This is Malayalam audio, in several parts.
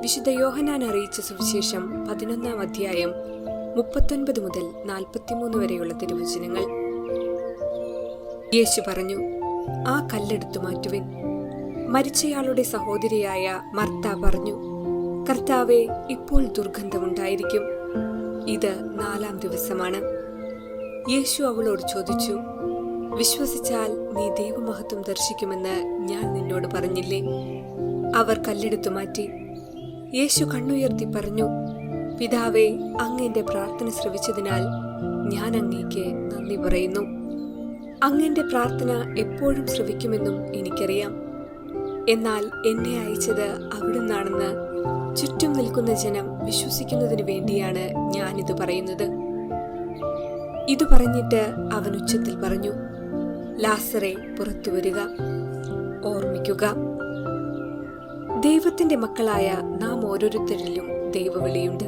വിശുദ്ധ യോഹന്നാൻ അറിയിച്ച സുവിശേഷം 11-ാം അധ്യായം 39 മുതൽ 43 വരെയുള്ള തിരുവചനങ്ങൾ. യേശു പറഞ്ഞു, ആ കല്ലെടുത്തു മാറ്റുവിൻ. മരിച്ചയാളുടെ സഹോദരിയായ മർത്ത പറഞ്ഞു, കർത്താവേ, ഇപ്പോൾ ദുർഗന്ധമുണ്ടായിരിക്കും. ഇത് 4-ാം ദിവസമാണ്. യേശു അവളോട് ചോദിച്ചു, വിശ്വസിച്ചാൽ നീ ദൈവമഹത്വം ദർശിക്കുമെന്ന് ഞാൻ നിന്നോട് പറഞ്ഞില്ലേ? അവർ കല്ലെടുത്തു മാറ്റി. യേശു കണ്ണുയർത്തി പറഞ്ഞു, പിതാവേ, അങ്ങ് എന്റെ പ്രാർത്ഥന ശ്രവിച്ചതിനാൽ ഞാൻ അങ്ങേക്ക് നന്ദി പറയുന്നു. അങ്ങന്റെ പ്രാർത്ഥന എപ്പോഴും ശ്രവിക്കുമെന്നും എനിക്കറിയാം. എന്നാൽ എന്നെ അയച്ചത് അവിടുന്നാണെന്ന് ചുറ്റും നിൽക്കുന്ന ജനം വിശ്വസിക്കുന്നതിന് വേണ്ടിയാണ് ഞാനിത് പറയുന്നത്. ഇത് പറഞ്ഞിട്ട് അവൻ ഉച്ചത്തിൽ പറഞ്ഞു, ലാസറെ, പുറത്തു വരിക. ഓർമ്മിക്കുക, ദൈവത്തിന്റെ മക്കളായ നാം ഓരോരുത്തരിലും ദൈവവിളിയുണ്ട്.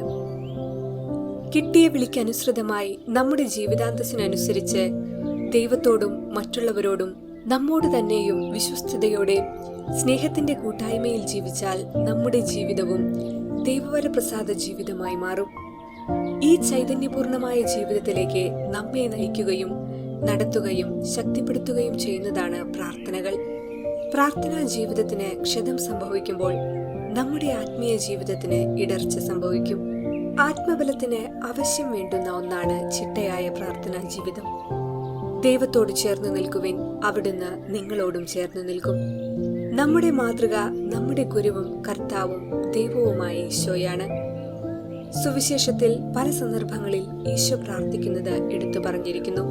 കിട്ടിയ വിളിക്ക് അനുസൃതമായി നമ്മുടെ ജീവിതാന്തസ്സിനനുസരിച്ച് ദൈവത്തോടും മറ്റുള്ളവരോടും നമ്മോട് തന്നെയും വിശ്വസ്തയോടെ സ്നേഹത്തിന്റെ കൂട്ടായ്മയിൽ ജീവിച്ചാൽ നമ്മുടെ ജീവിതവും ദൈവവരപ്രസാദ ജീവിതമായി മാറും. ഈ ചൈതന്യപൂർണമായ ജീവിതത്തിലേക്ക് നമ്മെ നയിക്കുകയും നടത്തുകയും ശക്തിപ്പെടുത്തുകയും ചെയ്യുന്നതാണ് പ്രാർത്ഥനകൾ. പ്രാർത്ഥനാ ജീവിതത്തിന് ക്ഷതം സംഭവിക്കുമ്പോൾ നമ്മുടെ ആത്മീയ ജീവിതത്തിന് ഇടർച്ച സംഭവിക്കും. ആത്മബലത്തിന് അവശ്യം വേണ്ടുന്ന ഒന്നാണ് ചിട്ടയായ പ്രാർത്ഥനാ ജീവിതം. ദൈവത്തോട് ചേർന്ന് നിൽക്കുവിൻ, അവിടുന്ന് നിങ്ങളോടും ചേർന്ന് നിൽക്കും. നമ്മുടെ മാതൃക നമ്മുടെ ഗുരുവും കർത്താവും ദൈവവുമായ ഈശോയാണ്. സുവിശേഷത്തിൽ പല സന്ദർഭങ്ങളിൽ ഈശോ പ്രാർത്ഥിക്കുന്നത് എടുത്തു പറഞ്ഞിരിക്കുന്നു.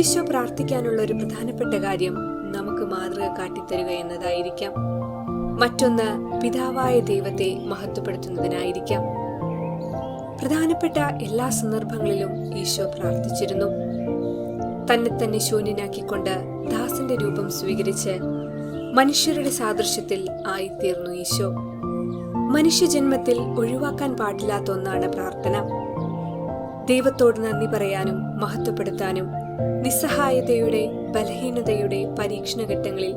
ഈശോ പ്രാർത്ഥിക്കാനുള്ള ഒരു പ്രധാനപ്പെട്ട കാര്യം നമുക്ക് മാതൃക കാട്ടിത്തരിക എന്നതായിരിക്കാം. മറ്റൊന്ന് പിതാവായ ദൈവത്തെ മഹത്വപ്പെടുത്തുന്നതിനായിരിക്കാം. പ്രധാനപ്പെട്ട എല്ലാ സന്ദർഭങ്ങളിലും ഈശോ പ്രാർത്ഥിച്ചിരുന്നു. തന്നെ ശൂന്യനാക്കിക്കൊണ്ട് ദാസന്റെ രൂപം സ്വീകരിച്ച് മനുഷ്യരുടെ സാദൃശ്യത്തിൽ ആയിത്തീർന്നു ഈശോ. മനുഷ്യജന്മത്തിൽ ഒഴിവാക്കാൻ പാടില്ലാത്ത ഒന്നാണ് പ്രാർത്ഥന. ദൈവത്തോട് നന്ദി പറയാനും മഹത്വപ്പെടുത്താനും നിസ്സഹായതയുടെ ബലഹീനതയുടെ പരീക്ഷണഘട്ടങ്ങളിൽ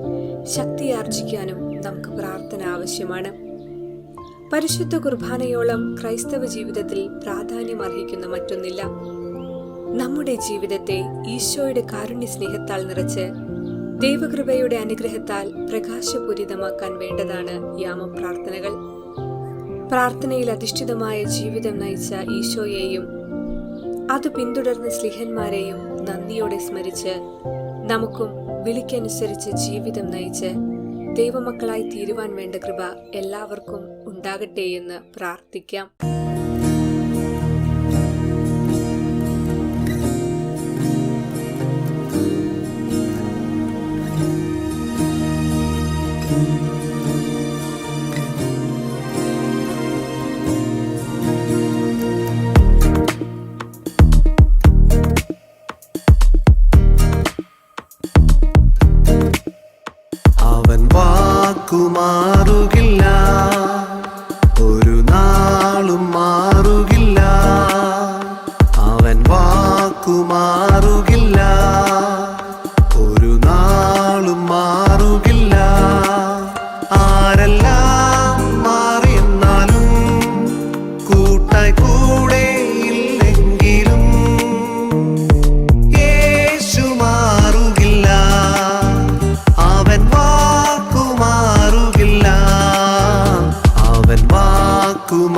ശക്തിയാർജിക്കാനും നമുക്ക് പ്രാർത്ഥന ആവശ്യമാണ്. പരിശുദ്ധ കുർബാനയോളം ക്രൈസ്തവ ജീവിതത്തിൽ പ്രാധാന്യം അർഹിക്കുന്ന മറ്റൊന്നില്ല. നമ്മുടെ ജീവിതത്തെ ഈശോയുടെ കാരുണ്യ സ്നേഹത്താൽ നിറച്ച് ദൈവകൃപയുടെ അനുഗ്രഹത്താൽ പ്രകാശപൂരിതമാക്കാൻ വേണ്ടതാണ് യാമപ്രാർത്ഥനകൾ. പ്രാർത്ഥനയിൽ അധിഷ്ഠിതമായ ജീവിതം നയിച്ച ഈശോയെയും അത് പിന്തുടർന്ന സ്ലിഹന്മാരെയും നന്ദിയോടെ സ്മരിച്ച് നമുക്കും വിളിക്കനുസരിച്ച് ജീവിതം നയിച്ച് ദൈവമക്കളായി തീരുവാൻ വേണ്ട കൃപ എല്ലാവർക്കും ഉണ്ടാകട്ടെ എന്ന് പ്രാർത്ഥിക്കാം. മാറുകില്ല, ഒരു നാളും മാറുകില്ല. അവൻ വാക്കുമാറുകില്ല, ഒരു നാളും മാറുകില്ല. ആരെല്ലാം മാറിയെന്നാലും കൂട്ടായി കൂടെ ഇല്ലെങ്കിലും യേശു മാറുകില്ല. അവൻ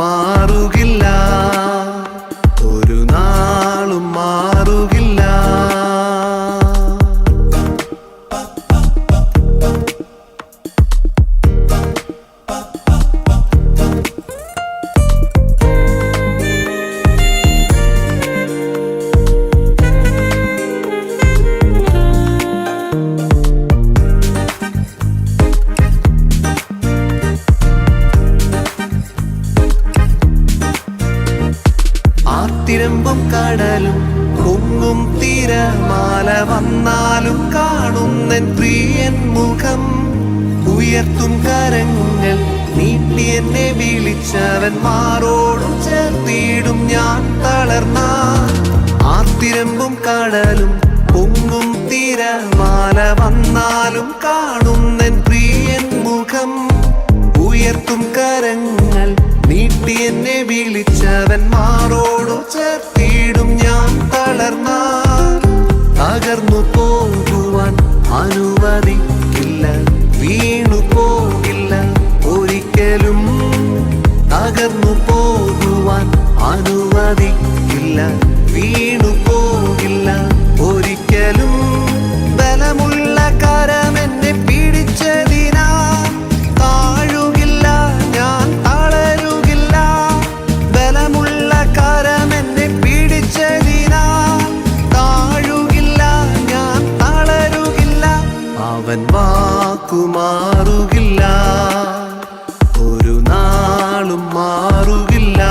മാറുകില്ല, ഒരു നാളും മാറുകില്ല. തിരമ്പും കടലും പൊങ്ങും തിരമാല വന്നാലും കാണുന്നൻ പ്രിയൻ മുഖം. ഉയർത്തും കരങ്ങൾ നീട്ടി എന്നെ വിളിച്ചവൻ മാറോടും ചേർത്തിടും ഞാൻ തളർന്ന. ആർത്തിരമ്പും കടലും പൊങ്ങും തിരമാല വന്നാലും കാണുന്നൻ പ്രിയൻ മുഖം. ഉയർത്തും കരങ്ങൾ നീട്ടി എന്നെ വിളിച്ചവൻ മാറോടു ചേർത്തിടും. ഞാൻ തളർന്നാൽ തകർന്നു പോകുവാൻ അനുവദിക്കില്ല, വീണു പോകില്ല ഒരിക്കലും. തകർന്നു പോകുവാൻ അനുവദിക്കില്ല, വീണു പോകില്ല ഒരിക്കലും. ബലമുള്ള കരം എന്നെ പിടിച്ചതിനാ താഴുകില്ല, ഞാൻ തളരുകില്ല. ബലമുള്ള കരം എന്നെ പിടിച്ചതിനാ താഴുകില്ല, ഞാൻ തളരുകില്ല. അവൻ വാക്കുമാറുകില്ല, ഒരു നാളും മാറുകില്ല.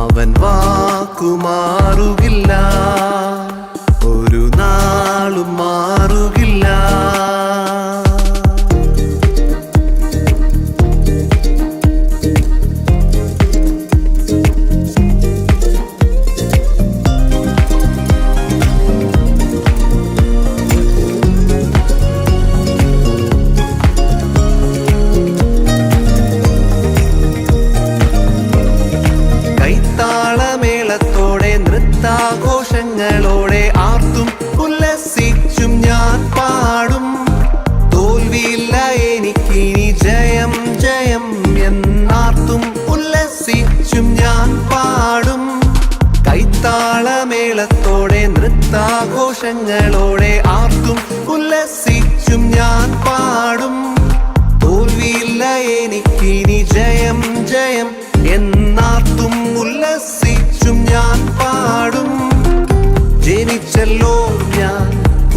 അവൻ വാക്കുമാറുകില്ല, ഒരു നാളും മാറുകില്ല. കൈത്താളമേളത്തോടെ നൃത്താഘോഷങ്ങളോടെ ആർത്തും ഉല്ലസിച്ചും ഞാൻ പാടും. തോൽവിയില്ല എനിക്കിനി ജയം ജയം എന്നാർത്തും ഉല്ലസിച്ചും ഞാൻ പാടും. കൈത്താളമേളത്തോടെ നൃത്താഘോഷങ്ങളോടെ ആർത്തും ഉല്ലസിച്ചും ഞാൻ പാടും. തോൽവിയില്ല എനിക്കിനി ജയം ജയം എന്നാർത്തും ഉല്ലസിച്ചും ഞാൻ പാടും. ജനിച്ചല്ലോ ഞാൻ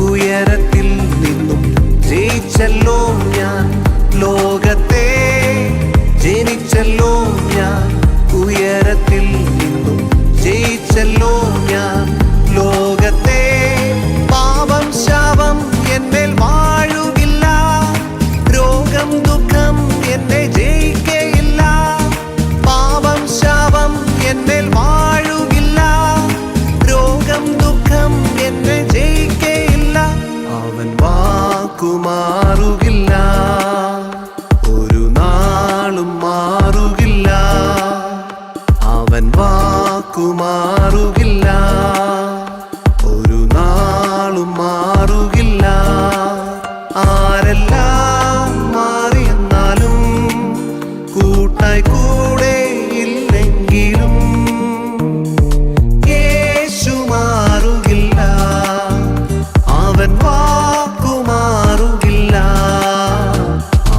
ഉയരത്തിൽ നിന്നും, ജയിച്ചല്ലോ ഞാൻ ലോകത്തെ. ജനിച്ചല്ലോ ഞാൻ ഉയരത്തിൽ നിന്നും, ജയിച്ചല്ലോ ഞാൻ ലോകത്തെ. പാപം ശാപം എന്മേൽ വാഴുകില്ല, രോഗം ദുഃഖം എന്നെ ജയിക്കയില്ല. പാപം ശാപം എന്മേൽ വാഴുകില്ല, രോഗം ദുഃഖം എന്നെ ജയിക്കയില്ല. അവൻ വാക്കുമാറുകില്ല, ഒരു നാളും മാറുകില്ല. അവൻ വാക്കുമാറുകില്ല, ഒരു നാളും മാറുകില്ല. ആരെല്ലാം മാറിയെന്നാലും കൂട്ടായി കൂടെ ഇല്ലെങ്കിലും യേശു മാറുകില്ല, അവൻ വാക്കുമാറുകില്ല,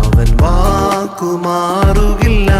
അവൻ വാക്കുമാറുകില്ല.